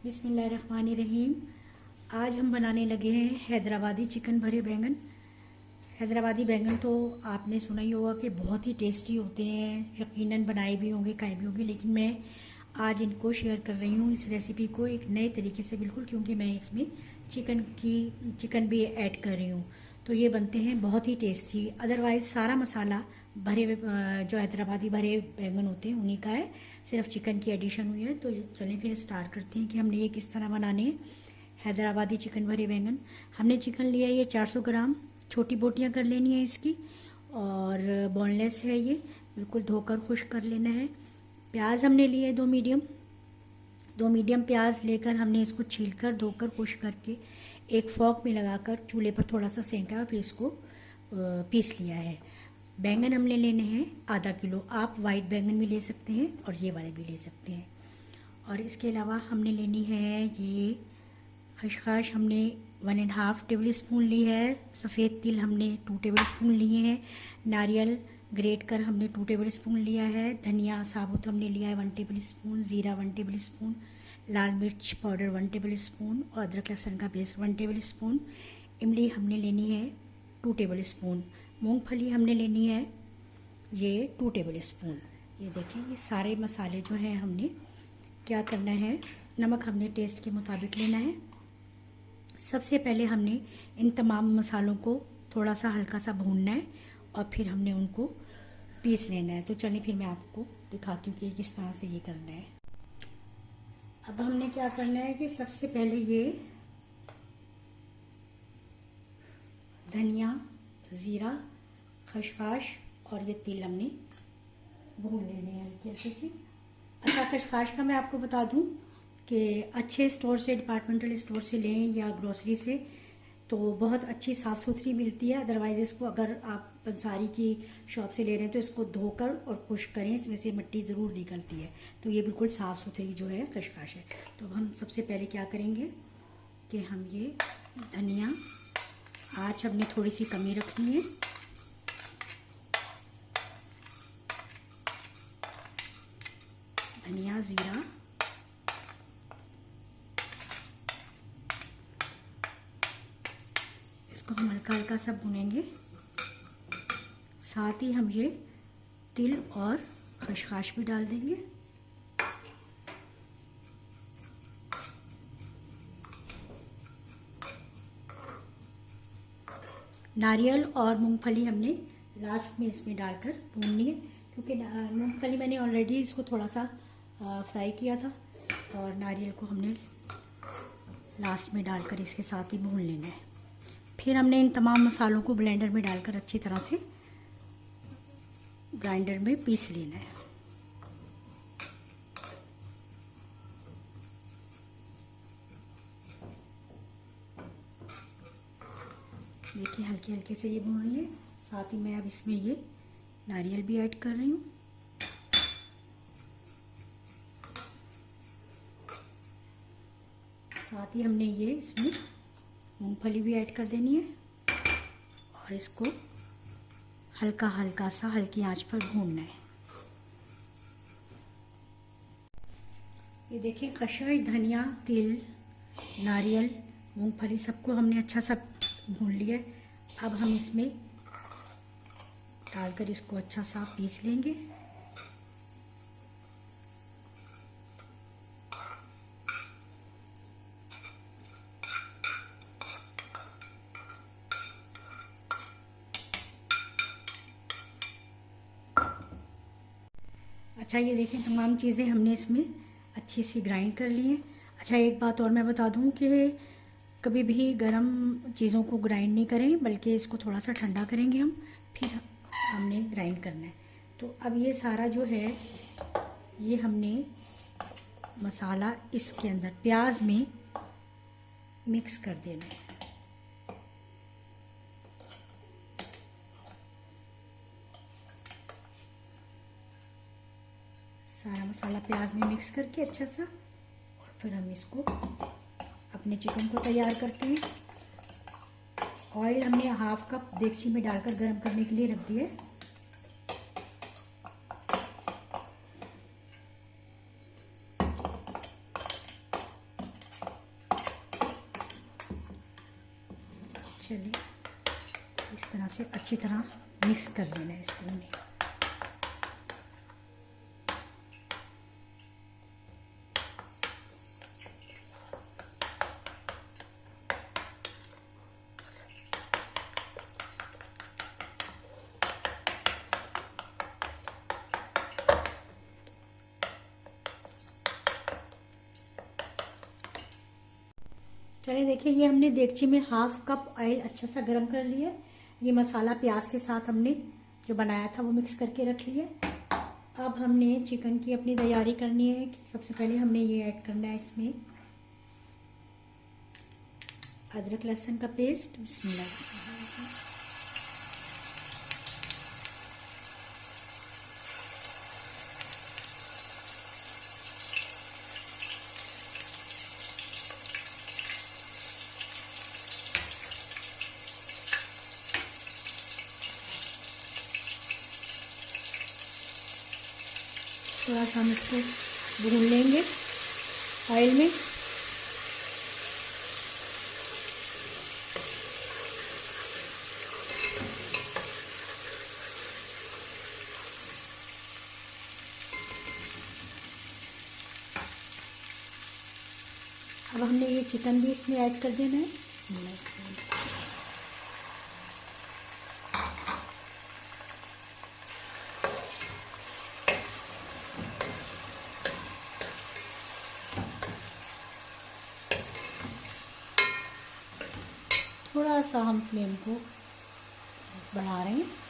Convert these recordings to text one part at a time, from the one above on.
बिस्मिल्लाहिर्रहमानिर्रहीम। आज हम बनाने लगे हैं हैदराबादी चिकन भरे बैंगन। हैदराबादी बैंगन तो आपने सुना ही होगा कि बहुत ही टेस्टी होते हैं, यकीनन बनाए भी होंगे, खाए भी होंगे, लेकिन मैं आज इनको शेयर कर रही हूँ इस रेसिपी को एक नए तरीके से, बिल्कुल, क्योंकि मैं इसमें चिकन भी ऐड कर रही हूँ। तो ये बनते हैं बहुत ही टेस्टी। अदरवाइज़ सारा मसाला जो हैदराबादी भरे बैंगन होते हैं उन्हीं का है, सिर्फ चिकन की एडिशन हुई है। तो चलें फिर स्टार्ट करते हैं कि हमने ये किस तरह बनाने हैं हैदराबादी चिकन भरे बैंगन। हमने चिकन लिया है ये 400 ग्राम, छोटी बोटियां कर लेनी है इसकी, और बोनलेस है ये, बिल्कुल धोकर खुश्क कर लेना है। प्याज हमने लिए दो मीडियम प्याज लेकर हमने इसको छीलकर धोकर खुश्क करके एक फॉक में लगाकर चूल्हे पर थोड़ा सा सेंका और फिर इसको पीस लिया है। बैंगन हमने लेने हैं आधा किलो, आप वाइट बैंगन भी ले सकते हैं और ये वाले भी ले सकते हैं। और इसके अलावा हमने लेनी है ये खसखस, हमने 1.5 टेबल स्पून ली है। सफ़ेद तिल हमने 2 टेबल स्पून लिए हैं। नारियल ग्रेट कर हमने 2 टेबल स्पून लिया है। धनिया साबुत हमने लिया है 1 टेबल स्पून। ज़ीरा 1 टेबल स्पून। लाल मिर्च पाउडर 1 टेबल स्पून और अदरक लहसुन का पेस्ट 1 टेबल स्पून। इमली हमने लेनी है 2 टेबल स्पून। मूंगफली हमने लेनी है ये 2 टेबल स्पून। ये देखें, ये सारे मसाले जो हैं हमने क्या करना है, नमक हमने टेस्ट के मुताबिक लेना है। सबसे पहले हमने इन तमाम मसालों को थोड़ा सा हल्का सा भूनना है और फिर हमने उनको पीस लेना है। तो चलिए फिर मैं आपको दिखाती हूँ कि किस तरह से ये करना है। अब हमने क्या करना है कि सबसे पहले ये धनिया, ज़ीरा, खसखस और ये तिल हमने भून लेने हैं हल्के हल्के से। अच्छा, खसखस का मैं आपको बता दूं कि अच्छे स्टोर से, डिपार्टमेंटल स्टोर से लें या ग्रोसरी से, तो बहुत अच्छी साफ़ सुथरी मिलती है। अदरवाइज़ इसको अगर आप पंसारी की शॉप से ले रहे हैं तो इसको धोकर और खुश्क करें, इसमें से मिट्टी ज़रूर निकलती है। तो ये बिल्कुल साफ़ सुथरी जो है खसखस है। तो हम सबसे पहले क्या करेंगे कि हम ये धनिया, आँच हमने थोड़ी सी कमी रखनी है। धनिया, ज़ीरा, इसको हम हल्का हल्का सा भूनेंगे। साथ ही हम ये तिल और खसखस भी डाल देंगे। नारियल और मूंगफली हमने लास्ट में इसमें डालकर भूननी है, क्योंकि मूंगफली मैंने ऑलरेडी इसको थोड़ा सा फ्राई किया था और नारियल को हमने लास्ट में डालकर इसके साथ ही भून लेना है। फिर हमने इन तमाम मसालों को ब्लेंडर में डालकर अच्छी तरह से ग्राइंडर में पीस लेना है। देखिए, हल्के हल्के से ये भून रही है। साथ ही मैं अब इसमें ये नारियल भी ऐड कर रही हूँ। साथ ही हमने ये इसमें मूंगफली भी ऐड कर देनी है और इसको हल्का हल्का सा हल्की आंच पर भूनना है। ये देखिए, खसखस, धनिया, तिल, नारियल, मूंगफली सबको हमने अच्छा सा भून लिया है। अब हम इसमें डालकर इसको अच्छा सा पीस लेंगे। अच्छा, ये देखें, तमाम चीज़ें हमने इसमें अच्छी सी ग्राइंड कर ली हैं। अच्छा, एक बात और मैं बता दूं कि कभी भी गरम चीज़ों को ग्राइंड नहीं करें, बल्कि इसको थोड़ा सा ठंडा करेंगे हम, फिर हमने ग्राइंड करना है। तो अब ये सारा जो है ये हमने मसाला इसके अंदर प्याज में मिक्स कर देना है। सारा मसाला प्याज में मिक्स करके अच्छा सा, और फिर हम इसको अपने चिकन को तैयार करते हैं। ऑयल हमने 1/2 कप देगची में डालकर गर्म करने के लिए रख दिया है। चलिए इस तरह से अच्छी तरह मिक्स कर लेना है इसको हमने। चलिए देखिए, ये हमने देगची में 1/2 कप ऑयल अच्छा सा गर्म कर लिया। ये मसाला प्याज के साथ हमने जो बनाया था वो मिक्स करके रख लिया। अब हमने चिकन की अपनी तैयारी करनी है। सबसे पहले हमने ये ऐड करना है इसमें अदरक लहसुन का पेस्ट। बिस्मिल्लाह। थोड़ा सा हम इसको भून लेंगे ऑयल में। अब हमने ये चिकन भी इसमें ऐड कर देना है। थोड़ा सा हम फ्लेम को बढ़ा रहे हैं।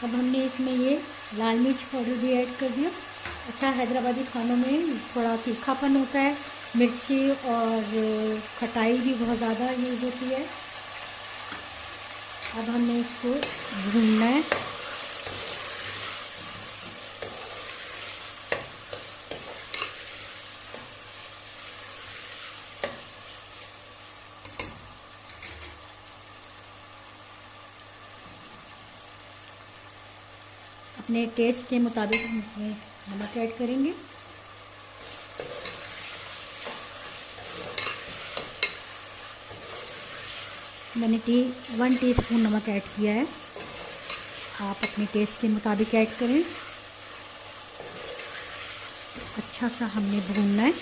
अब हमने इसमें ये लाल मिर्च पाउडर भी ऐड कर दिया। अच्छा, हैदराबादी खानों में थोड़ा तीखापन होता है, मिर्ची और खटाई भी बहुत ज़्यादा यूज़ होती है। अब हमने इसको भूनना है। अपने टेस्ट के मुताबिक हम इसमें नमक ऐड करेंगे। मैंने 1 टीस्पून नमक ऐड किया है। आप अपने टेस्ट के मुताबिक ऐड करें। अच्छा सा हमने भूनना है।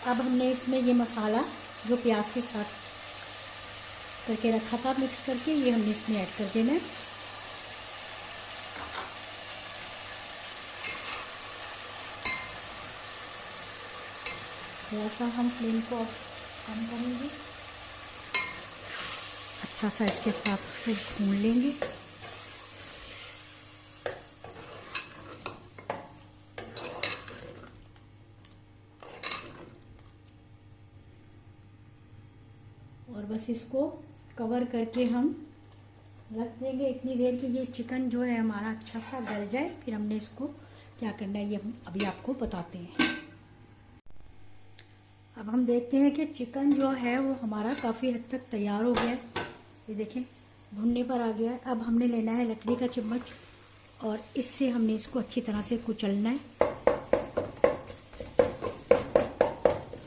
अब हमने इसमें ये मसाला जो प्याज के साथ करके रखा था मिक्स करके, ये हमने इसमें ऐड कर देना है। थोड़ा सा हम फ्लेम को कम करेंगे। अच्छा सा इसके साथ फिर भून लेंगे। और बस इसको कवर करके हम रख देंगे इतनी देर कि ये चिकन जो है हमारा अच्छा सा गल जाए। फिर हमने इसको क्या करना है ये हम अभी आपको बताते हैं। अब हम देखते हैं कि चिकन जो है वो हमारा काफ़ी हद तक तैयार हो गया है। ये देखें भुनने पर आ गया है। अब हमने लेना है लकड़ी का चम्मच और इससे हमने इसको अच्छी तरह से कुचलना है।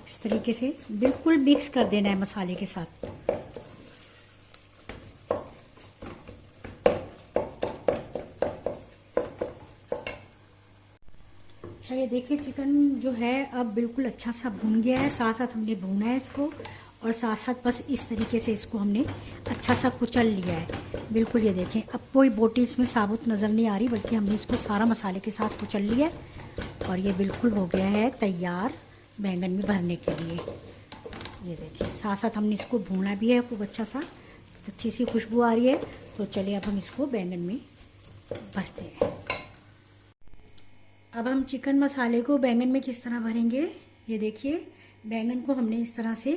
इस तरीके से बिल्कुल मिक्स कर देना है मसाले के साथ। अच्छा, ये देखिए चिकन जो है अब बिल्कुल अच्छा सा भुन गया है। साथ साथ हमने भुना है इसको और साथ साथ बस इस तरीके से इसको हमने अच्छा सा कुचल लिया है। बिल्कुल ये देखें, अब कोई बोटी इसमें साबुत नज़र नहीं आ रही, बल्कि हमने इसको सारा मसाले के साथ कुचल लिया है और ये बिल्कुल हो गया है तैयार बैंगन में भरने के लिए। ये देखिए, साथ साथ हमने इसको भूना भी है खूब अच्छा सा, अच्छी सी खुशबू आ रही है। तो चलिए अब हम इसको बैंगन में भरते हैं। अब हम चिकन मसाले को बैंगन में किस तरह भरेंगे, ये देखिए। बैंगन को हमने इस तरह से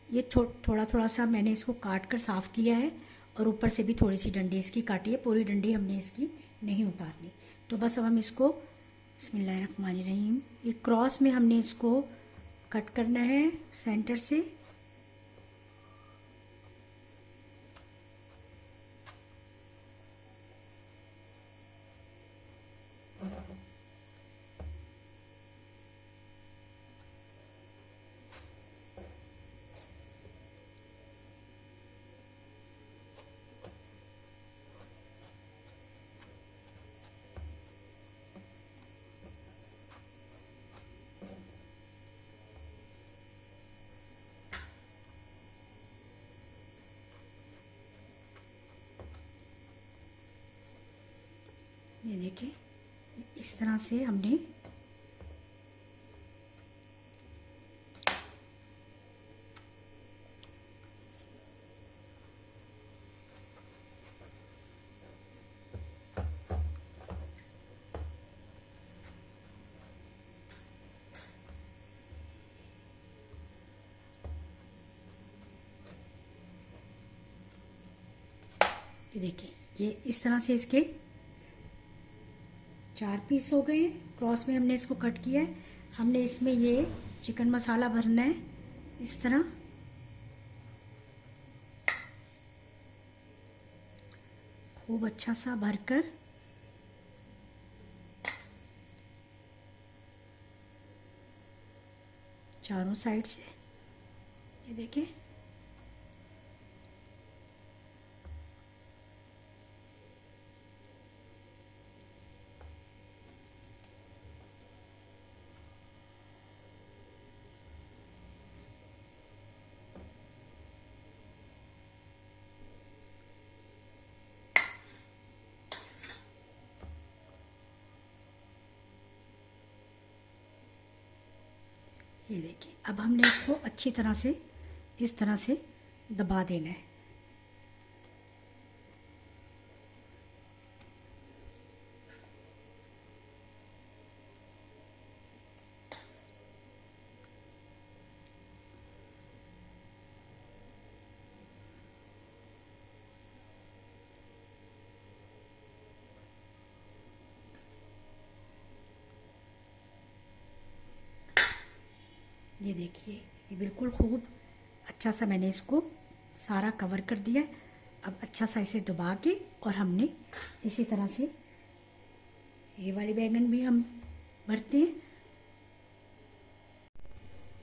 ये थोड़ा थोड़ा सा मैंने इसको काट कर साफ़ किया है और ऊपर से भी थोड़ी सी डंडी इसकी काटी है, पूरी डंडी हमने इसकी नहीं उतारनी। तो बस अब हम इसको बिस्मिल्लाहिर्रहमानिर्रहीम ये क्रॉस में हमने इसको कट करना है सेंटर से। ये देखिए, इस तरह से हमने ये देखिए, ये इस तरह से इसके 4 पीस हो गए। क्रॉस में हमने इसको कट किया है। हमने इसमें ये चिकन मसाला भरना है इस तरह। खूब अच्छा सा भरकर चारों साइड से, ये देखें। ये देखिए, अब हमने इसको अच्छी तरह से इस तरह से दबा देना है। ये देखिए, ये बिल्कुल खूब अच्छा सा मैंने इसको सारा कवर कर दिया। अब अच्छा सा इसे दबा के और हमने इसी तरह से ये वाली बैंगन भी हम भरते हैं।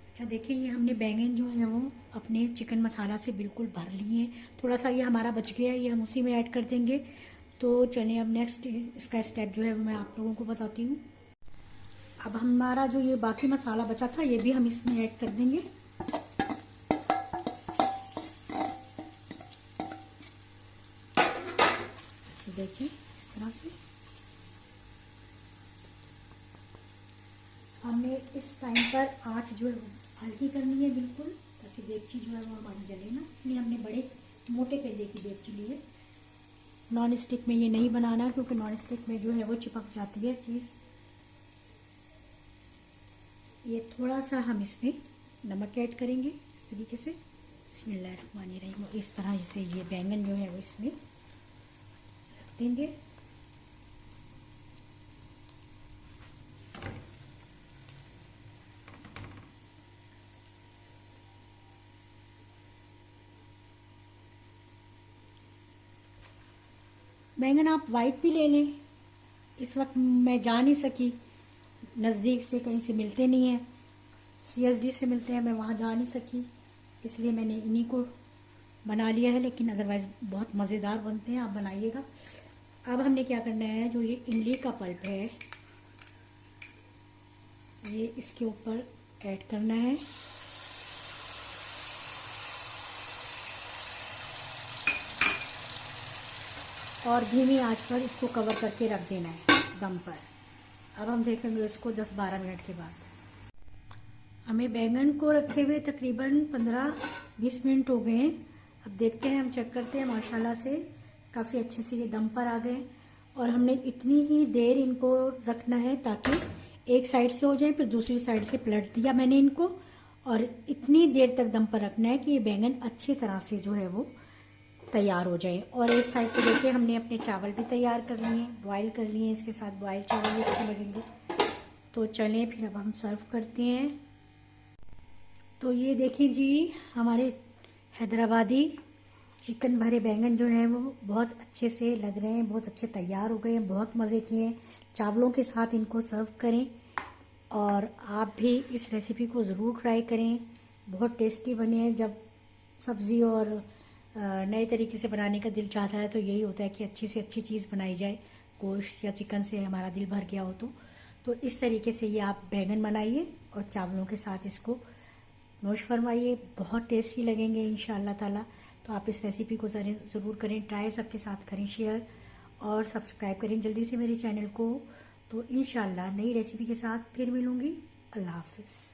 अच्छा देखिए, ये हमने बैंगन जो है वो अपने चिकन मसाला से बिल्कुल भर लिए हैं। थोड़ा सा ये हमारा बच गया है, ये हम उसी में ऐड कर देंगे। तो चलिए अब नेक्स्ट इसका स्टेप जो है वो मैं आप लोगों को बताती हूँ। अब हमारा जो ये बाकी मसाला बचा था ये भी हम इसमें ऐड कर देंगे। तो देखिए, इस तरह से हमें इस टाइम पर आंच जो है हल्की करनी है बिल्कुल, ताकि देगची जो है वो हमारी जले ना। इसलिए हमने बड़े मोटे पेले की देगची ली है। नॉन स्टिक में ये नहीं बनाना, क्योंकि नॉन स्टिक में जो है वो चिपक जाती है चीज़। ये थोड़ा सा हम इसमें नमक ऐड करेंगे इस तरीके से। बिस्मिल्लाहिर्रहमानिर्रहीम। इस तरह से ये बैंगन जो है वो इसमें रख देंगे। बैंगन आप वाइट भी ले लें। इस वक्त मैं जा नहीं सकी, नज़दीक से कहीं से मिलते नहीं हैं, CSD से मिलते हैं, मैं वहाँ जा नहीं सकी, इसलिए मैंने इन्हीं को बना लिया है। लेकिन अदरवाइज़ बहुत मज़ेदार बनते हैं, आप बनाइएगा। अब हमने क्या करना है, जो ये इमली का पल्प है ये इसके ऊपर ऐड करना है। और धीमी आंच पर इसको कवर करके रख देना है दम पर। अब हम देखेंगे इसको 10-12 मिनट के बाद। हमें बैंगन को रखे हुए तकरीबन 15-20 मिनट हो गए हैं। अब देखते हैं, हम चेक करते हैं। माशाल्लाह से काफ़ी अच्छे से ये दम पर आ गए और हमने इतनी ही देर इनको रखना है ताकि एक साइड से हो जाए, फिर दूसरी साइड से पलट दिया मैंने इनको, और इतनी देर तक दम पर रखना है कि ये बैंगन अच्छी तरह से जो है वो तैयार हो जाए। और एक साइड पे देखिए हमने अपने चावल भी तैयार कर लिए हैं, बॉयल कर लिए हैं। इसके साथ बॉयल चावल भी अच्छे लगेंगे। तो चलें फिर अब हम सर्व करते हैं। तो ये देखिए जी, हमारे हैदराबादी चिकन भरे बैंगन जो है वो बहुत अच्छे से लग रहे हैं, बहुत अच्छे तैयार हो गए हैं, बहुत मज़े किए हैं। चावलों के साथ इनको सर्व करें और आप भी इस रेसिपी को ज़रूर ट्राई करें। बहुत टेस्टी बने हैं। जब सब्ज़ी और नए तरीके से बनाने का दिल चाहता है तो यही होता है कि अच्छी से अच्छी चीज़ बनाई जाए। गोश्त या चिकन से हमारा दिल भर गया हो तो इस तरीके से ये आप बैंगन बनाइए और चावलों के साथ इसको नोश फरमाइए। बहुत टेस्टी लगेंगे इंशाअल्लाह ताला। तो आप इस रेसिपी को ज़रूर करें, ट्राई सबके साथ करें, शेयर और सब्सक्राइब करें जल्दी से मेरे चैनल को। तो इंशाअल्लाह नई रेसिपी के साथ फिर मिलूँगी। अल्लाह हाफिज़।